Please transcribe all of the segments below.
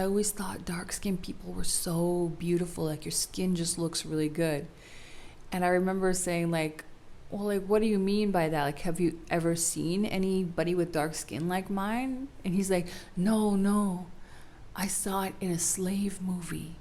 I always thought dark-skinned people were so beautiful, like your skin just looks really good. And I remember saying like, well, like, what do you mean by that? Like, have you ever seen anybody with dark skin like mine? And he's like, no, no, I saw it in a slave movie.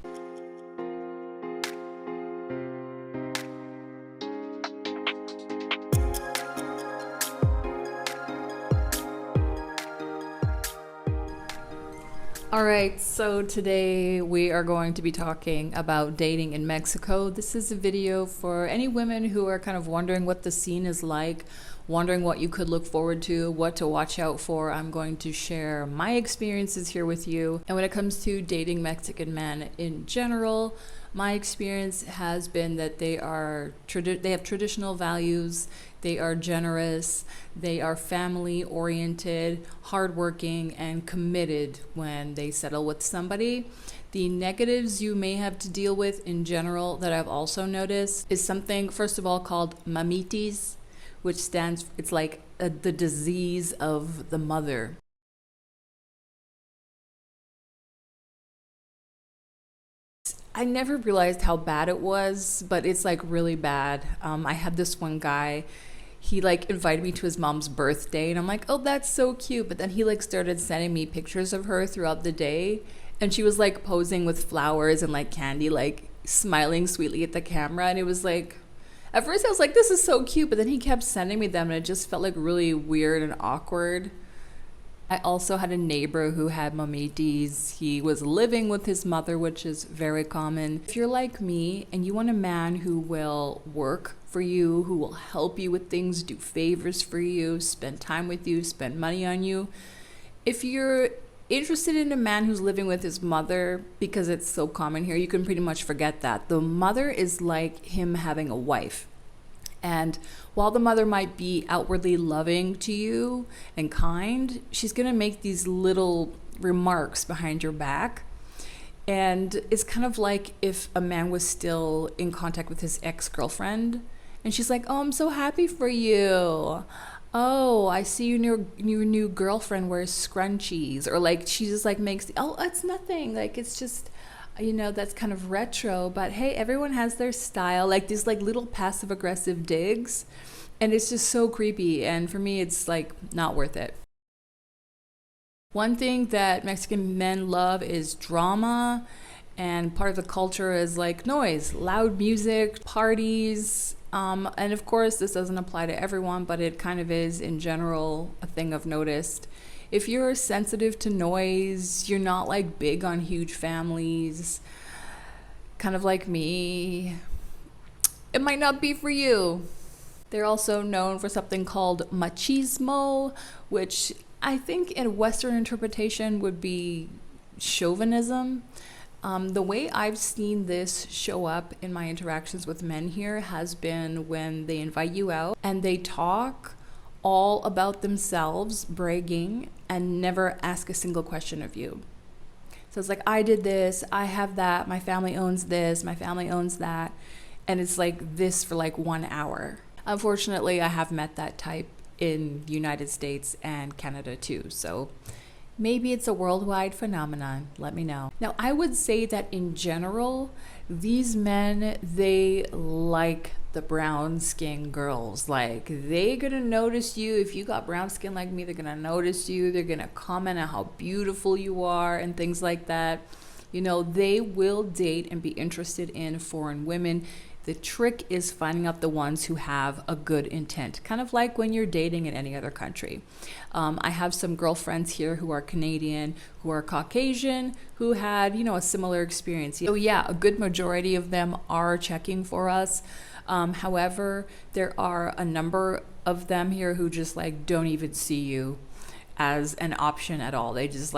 All right, so today we are going to be talking about dating in Mexico. This is a video for any women who are kind of wondering what the scene is like, wondering what you could look forward to, what to watch out for. I'm going to share my experiences here with you. And when it comes to dating Mexican men in general, my experience has been that they have traditional values, they are generous, they are family oriented, hardworking, and committed when they settle with somebody. The negatives you may have to deal with in general that I've also noticed is something, first of all, called mamitis, which it's like the disease of the mother. I never realized how bad it was, but it's like really bad. I had this one guy, he like invited me to his mom's birthday and I'm like, oh, that's so cute. But then he like started sending me pictures of her throughout the day. And she was like posing with flowers and like candy, like smiling sweetly at the camera. And it was like, at first I was like, this is so cute. But then he kept sending me them and it just felt like really weird and awkward. I also had a neighbor who had mamitis. He was living with his mother, which is very common. If you're like me and you want a man who will work for you, who will help you with things, do favors for you, spend time with you, spend money on you, if you're interested in a man who's living with his mother, because it's so common here, you can pretty much forget that. The mother is like him having a wife. And while the mother might be outwardly loving to you and kind, she's going to make these little remarks behind your back. And it's kind of like if a man was still in contact with his ex-girlfriend and she's like, oh, I'm so happy for you. Oh, I see your new girlfriend wears scrunchies. Or like she just like makes, oh, it's nothing. Like it's just, that's kind of retro, but hey, everyone has their style, like these like little passive aggressive digs, and it's just so creepy. And for me, it's like not worth it. One thing that Mexican men love is drama, and part of the culture is like noise, loud music, parties. And of course, this doesn't apply to everyone, but it kind of is in general a thing I've noticed. If you're sensitive to noise, you're not like big on huge families, kind of like me, it might not be for you. They're also known for something called machismo, which I think in Western interpretation would be chauvinism. The way I've seen this show up in my interactions with men here has been when they invite you out and they talk all about themselves, bragging, and never ask a single question of you. So it's like, I did this, I have that, my family owns this, my family owns that. And it's like this for like 1 hour. Unfortunately, I have met that type in the United States and Canada too. So maybe it's a worldwide phenomenon. Let me know. Now, I would say that in general, these men, they like the brown skin girls. Like they're gonna notice you. If you got brown skin like me, they're gonna notice you. They're gonna comment on how beautiful you are and things like that. They will date and be interested in foreign women. The trick is finding out the ones who have a good intent, kind of like when you're dating in any other country. I have some girlfriends here who are Canadian, who are Caucasian, who had, a similar experience. So yeah, a good majority of them are checking for us. However, there are a number of them here who just like don't even see you as an option at all. They just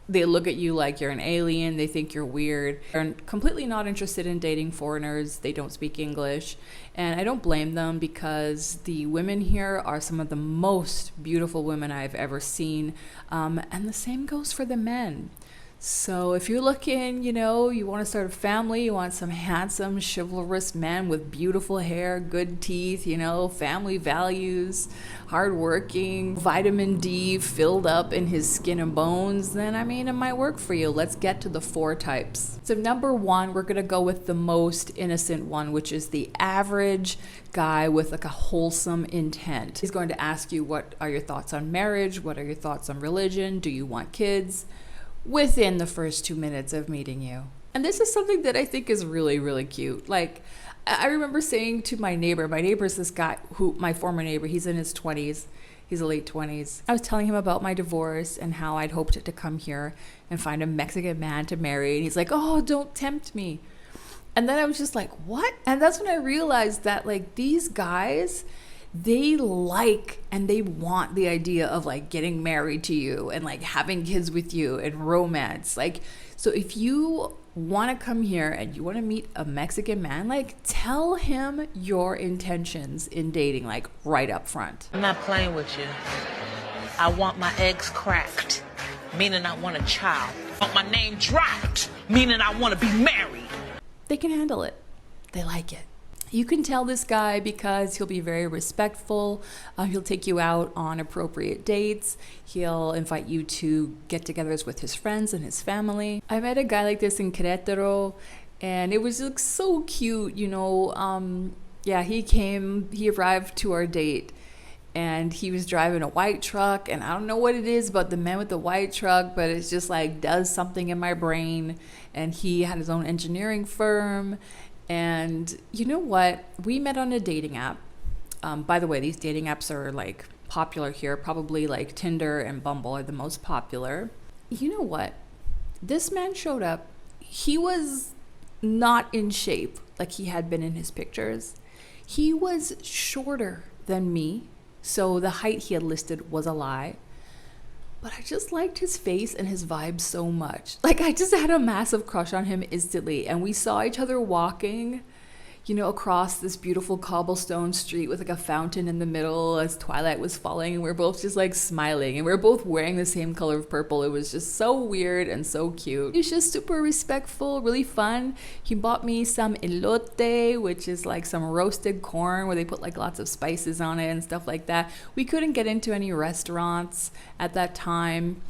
they look at you like you're an alien. They think you're weird. They're completely not interested in dating foreigners. They don't speak English. And I don't blame them because the women here are some of the most beautiful women I've ever seen. And the same goes for the men. So if you're looking, you want to start a family, you want some handsome, chivalrous men with beautiful hair, good teeth, family values, hardworking, vitamin D filled up in his skin and bones, then it might work for you. Let's get to the 4 types. So number 1, we're going to go with the most innocent one, which is the average guy with like a wholesome intent. He's going to ask you, what are your thoughts on marriage? What are your thoughts on religion? Do you want kids? Within the first 2 minutes of meeting you. And this is something that I think is really, really cute. Like, I remember saying to my neighbor's this guy my former neighbor, he's in his 20s, he's a late 20s. I was telling him about my divorce and how I'd hoped to come here and find a Mexican man to marry. And he's like, oh, don't tempt me. And then I was just like, what? And that's when I realized that like these guys, they like and they want the idea of like getting married to you and like having kids with you and romance. Like, so if you want to come here and you want to meet a Mexican man, like tell him your intentions in dating, like right up front. I'm not playing with you. I want my eggs cracked, meaning I want a child. I want my name dropped, meaning I want to be married. They can handle it. They like it. You can tell this guy because he'll be very respectful. He'll take you out on appropriate dates. He'll invite you to get-togethers with his friends and his family. I met a guy like this in Querétaro, and it was like so cute, he arrived to our date, and he was driving a white truck, and I don't know what it is about the man with the white truck, but it's just like does something in my brain. And he had his own engineering firm. And you know what? We met on a dating app. By the way, these dating apps are like popular here. Probably like Tinder and Bumble are the most popular. You know what? This man showed up. He was not in shape like he had been in his pictures. He was shorter than me. So the height he had listed was a lie. But I just liked his face and his vibe so much. Like, I just had a massive crush on him instantly. And we saw each other walking, across this beautiful cobblestone street with like a fountain in the middle as twilight was falling. And we were both just like smiling. And we were both wearing the same color of purple. It was just so weird and so cute. He's just super respectful, really fun. He bought me some elote, which is like some roasted corn where they put like lots of spices on it and stuff like that. We couldn't get into any restaurants at that time.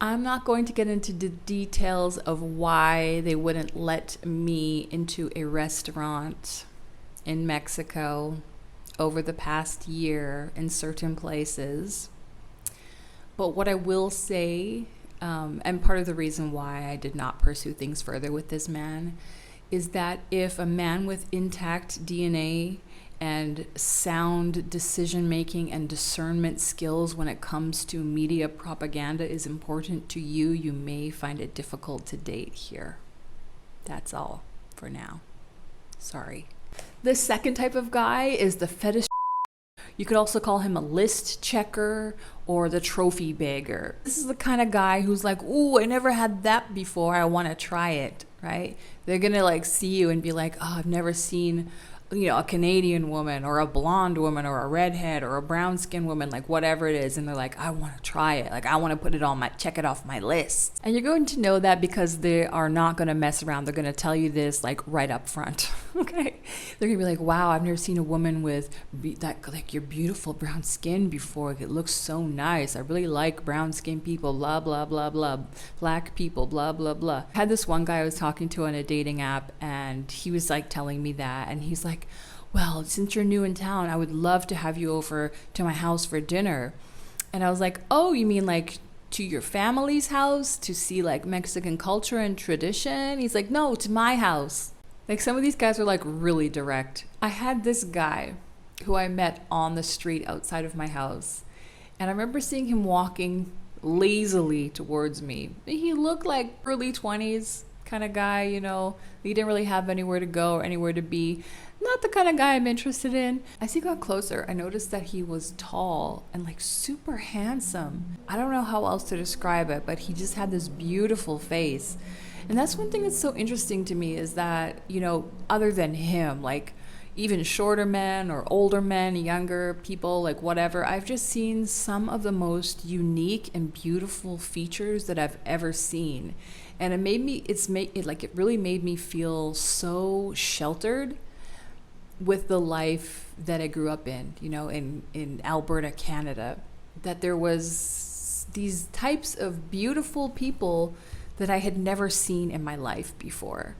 I'm not going to get into the details of why they wouldn't let me into a restaurant in Mexico over the past year in certain places. But what I will say, and part of the reason why I did not pursue things further with this man, is that if a man with intact DNA and sound decision-making and discernment skills when it comes to media propaganda is important to you, you may find it difficult to date here. That's all for now. Sorry. The second type of guy is the fetish. You could also call him a list checker or the trophy bagger. This is the kind of guy who's like, ooh, I never had that before. I want to try it, right? They're going to like see you and be like, oh, I've never seen a Canadian woman or a blonde woman or a redhead or a brown skinned woman, like whatever it is. And they're like, I want to try it. Like I want to put it on check it off my list. And you're going to know that because they are not going to mess around. They're going to tell you this like right up front. Okay. They're going to be like, wow, I've never seen a woman with like your beautiful brown skin before. It looks so nice. I really like brown skinned people, blah, blah, blah, blah. Black people, blah, blah, blah. I had this one guy I was talking to on a dating app, and he was like telling me that, and he's like, well, since you're new in town, I would love to have you over to my house for dinner. And I was like, oh, you mean like to your family's house to see like Mexican culture and tradition? He's like, no, to my house. Like some of these guys are like really direct. I had this guy who I met on the street outside of my house. And I remember seeing him walking lazily towards me. He looked like early 20s kind of guy, He didn't really have anywhere to go or anywhere to be. Not the kind of guy I'm interested in. As he got closer, I noticed that he was tall and like super handsome. I don't know how else to describe it, but he just had this beautiful face. And that's one thing that's so interesting to me is that, other than him, like, even shorter men or older men, younger people, like whatever. I've just seen some of the most unique and beautiful features that I've ever seen. And it really made me feel so sheltered with the life that I grew up in, in Alberta, Canada, that there was these types of beautiful people that I had never seen in my life before.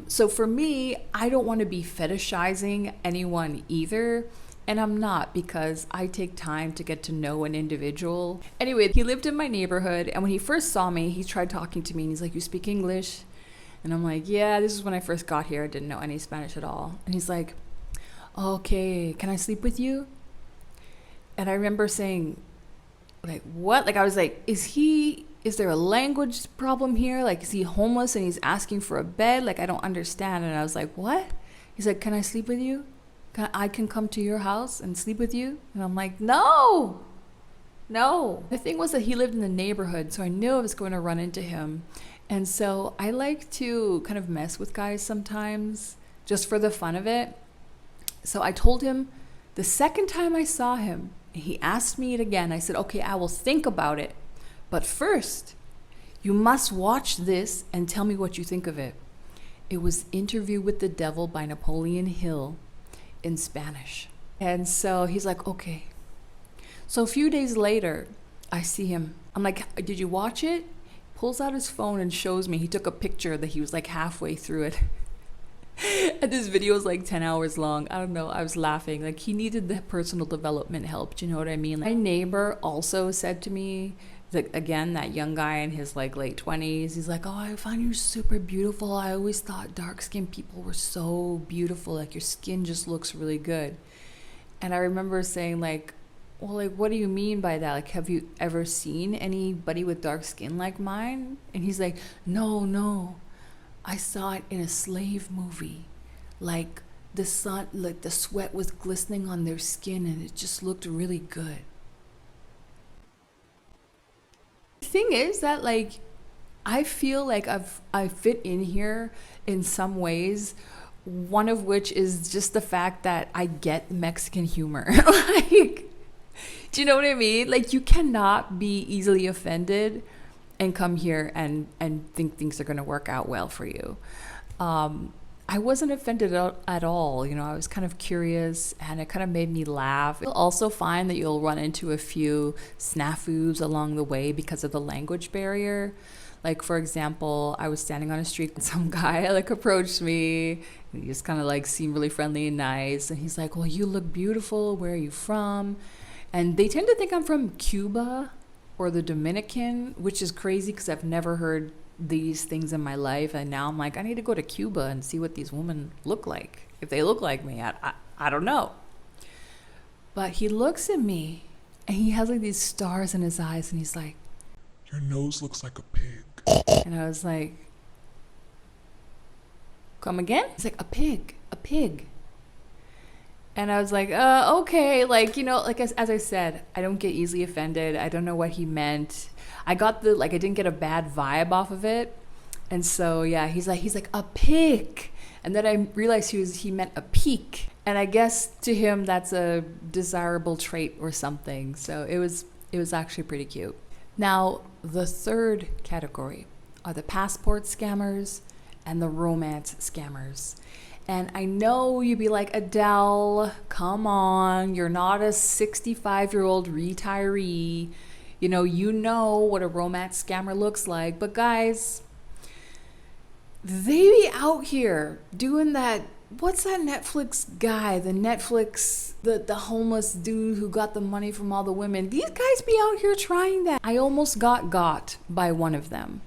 So for me, I don't want to be fetishizing anyone either. And I'm not, because I take time to get to know an individual. Anyway, he lived in my neighborhood. And when he first saw me, he tried talking to me. And he's like, "You speak English?" And I'm like, "Yeah, this is when I first got here. I didn't know any Spanish at all." And he's like, "Okay, can I sleep with you?" And I remember saying, like, what? Like, I was like, is there a language problem here? Like, is he homeless and he's asking for a bed? Like, I don't understand. And I was like, what? He's like, "Can I sleep with you? I can come to your house and sleep with you?" And I'm like, no. The thing was that he lived in the neighborhood, so I knew I was going to run into him. And so I like to kind of mess with guys sometimes, just for the fun of it. So I told him the second time I saw him, he asked me it again. I said, "Okay, I will think about it. But first, you must watch this and tell me what you think of it." It was Interview with the Devil by Napoleon Hill in Spanish. And so he's like, "Okay." So a few days later, I see him. I'm like, "Did you watch it?" Pulls out his phone and shows me. He took a picture that he was like halfway through it. And this video was like 10 hours long. I don't know. I was laughing. Like, he needed the personal development help. Do you know what I mean? Like, my neighbor also said to me, again, that young guy in his like late 20s, he's like, "Oh, I find you super beautiful. I always thought dark-skinned people were so beautiful. Like, your skin just looks really good." And I remember saying like, "Well, like, what do you mean by that? Like, have you ever seen anybody with dark skin like mine?" And he's like, No. I saw it in a slave movie. Like, the sun, like the sweat was glistening on their skin and it just looked really good." The thing is that, like, I feel like I fit in here in some ways, one of which is just the fact that I get Mexican humor. Like, do you know what I mean? Like, you cannot be easily offended and come here and think things are going to work out well for you. I wasn't offended at all. I was kind of curious, and it kind of made me laugh. You'll also find that you'll run into a few snafus along the way because of the language barrier. Like, for example, I was standing on a street and some guy like approached me, and he just kind of like seemed really friendly and nice. And he's like, "Well, you look beautiful. Where are you from?" And they tend to think I'm from Cuba or the Dominican, which is crazy because I've never heard these things in my life. And now I'm like, I need to go to Cuba and see what these women look like. If they look like me, I don't know. But he looks at me and he has like these stars in his eyes and he's like, "Your nose looks like a pig." And I was like, "Come again?" He's like, a pig. And I was like, okay, like, like as I said, I don't get easily offended. I don't know what he meant. I didn't get a bad vibe off of it. And so, yeah, he's like, "A pig." And then I realized he meant a peak. And I guess to him, that's a desirable trait or something. So it was actually pretty cute. Now, the third category are the passport scammers and the romance scammers. And I know you'd be like, "Adele, come on, you're not a 65-year-old retiree. You know what a romance scammer looks like." But guys, they be out here doing that. What's that Netflix guy? The homeless dude who got the money from all the women. These guys be out here trying that. I almost got by one of them.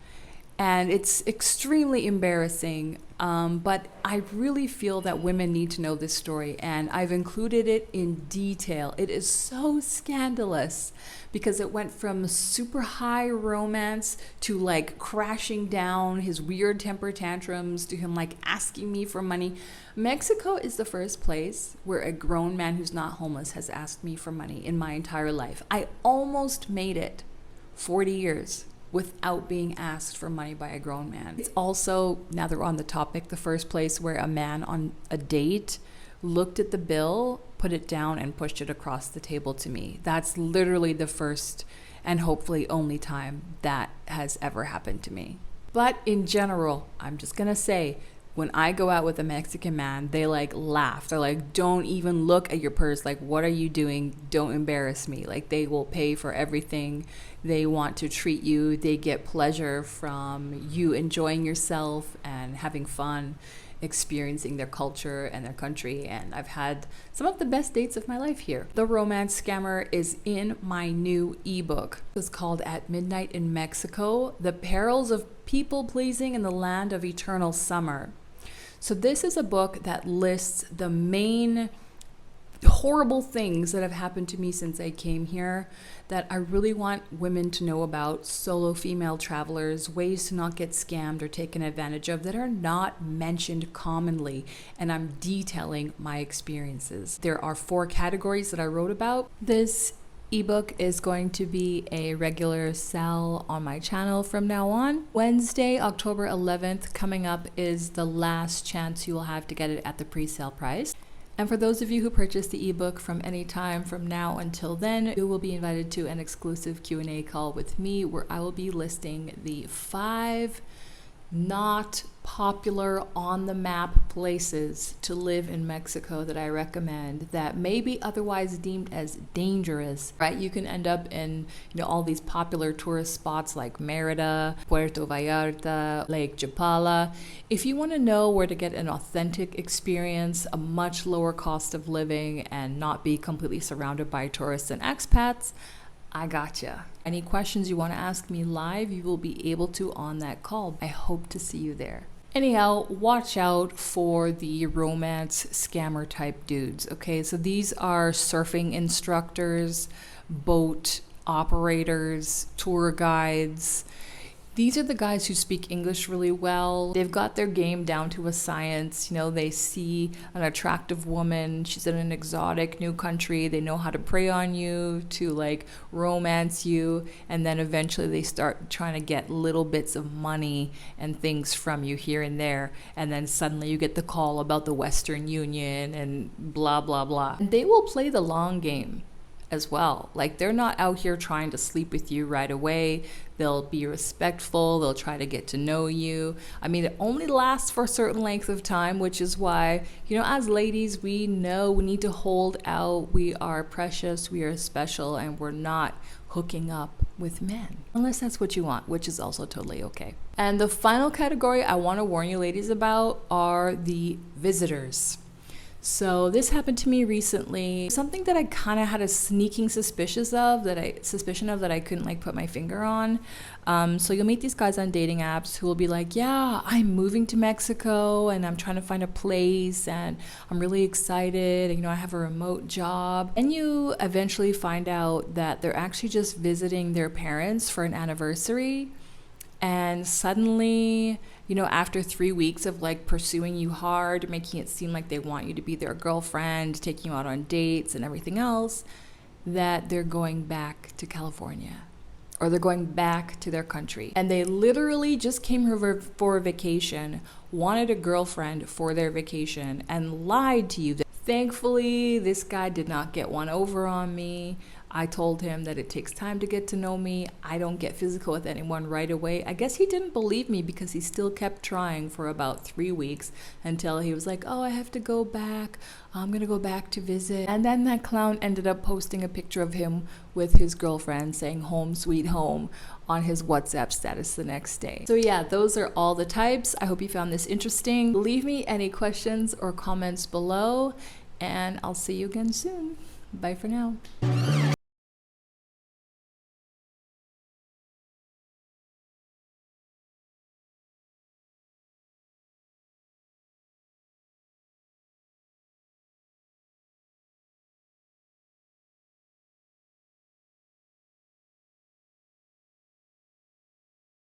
And it's extremely embarrassing. But I really feel that women need to know this story, and I've included it in detail. It is so scandalous because it went from super high romance to like crashing down, his weird temper tantrums, to him like asking me for money. Mexico is the first place where a grown man who's not homeless has asked me for money in my entire life. I almost made it 40 years without being asked for money by a grown man. It's also, now that we're on the topic, the first place where a man on a date looked at the bill, put it down, and pushed it across the table to me. That's literally the first and hopefully only time that has ever happened to me. But in general, I'm just gonna say, when I go out with a Mexican man, they like laugh. They're like, don't even look at your purse. Like, what are you doing? Don't embarrass me. Like, they will pay for everything. They want to treat you. They get pleasure from you enjoying yourself and having fun, experiencing their culture and their country. And I've had some of the best dates of my life here. The Romance Scammer is in my new ebook. It's called At Midnight in Mexico, The Perils of People Pleasing in the Land of Eternal Summer. So this is a book that lists the main horrible things that have happened to me since I came here that I really want women to know about, solo female travelers, ways to not get scammed or taken advantage of that are not mentioned commonly, and I'm detailing my experiences. There are 4 categories that I wrote about. This ebook is going to be a regular sell on my channel from now on. Wednesday, October 11th, coming up, is the last chance you will have to get it at the pre-sale price. And for those of you who purchase the ebook from any time from now until then, you will be invited to an exclusive Q&A call with me where I will be listing the 5 not popular on the map places to live in Mexico that I recommend that may be otherwise deemed as dangerous, right? You can end up in, all these popular tourist spots like Merida, Puerto Vallarta, Lake Chapala. If you want to know where to get an authentic experience, a much lower cost of living, and not be completely surrounded by tourists and expats, I gotcha. Any questions you want to ask me live, you will be able to on that call. I hope to see you there. Anyhow, watch out for the romance scammer type dudes, okay? So these are surfing instructors, boat operators, tour guides. These are the guys who speak English really well. They've got their game down to a science. They see an attractive woman. She's in an exotic new country. They know how to prey on you, to romance you. And then eventually they start trying to get little bits of money and things from you here and there. And then suddenly you get the call about the Western Union and blah, blah, blah. And they will play the long game as well. They're not out here trying to sleep with you right away. They'll be respectful. They'll try to get to know you. It only lasts for a certain length of time, which is why, as ladies, we know we need to hold out. We are precious, we are special, and we're not hooking up with men. Unless that's what you want, which is also totally okay. And the final category I want to warn you ladies about are the visitors. So this happened to me recently. Something that I kind of had a sneaking suspicion of that I couldn't put my finger on. So you'll meet these guys on dating apps who will be like, yeah, I'm moving to Mexico and I'm trying to find a place and I'm really excited. And, I have a remote job. And you eventually find out that they're actually just visiting their parents for an anniversary. And suddenly, after 3 weeks of pursuing you hard, making it seem like they want you to be their girlfriend, taking you out on dates and everything else, that they're going back to California or they're going back to their country. And they literally just came here for a vacation, wanted a girlfriend for their vacation, and lied to you. Thankfully, this guy did not get one over on me. I told him that it takes time to get to know me. I don't get physical with anyone right away. I guess he didn't believe me because he still kept trying for about 3 weeks until he was like, oh, I have to go back. I'm going to go back to visit. And then that clown ended up posting a picture of him with his girlfriend saying home sweet home on his WhatsApp status the next day. So yeah, those are all the types. I hope you found this interesting. Leave me any questions or comments below and I'll see you again soon. Bye for now.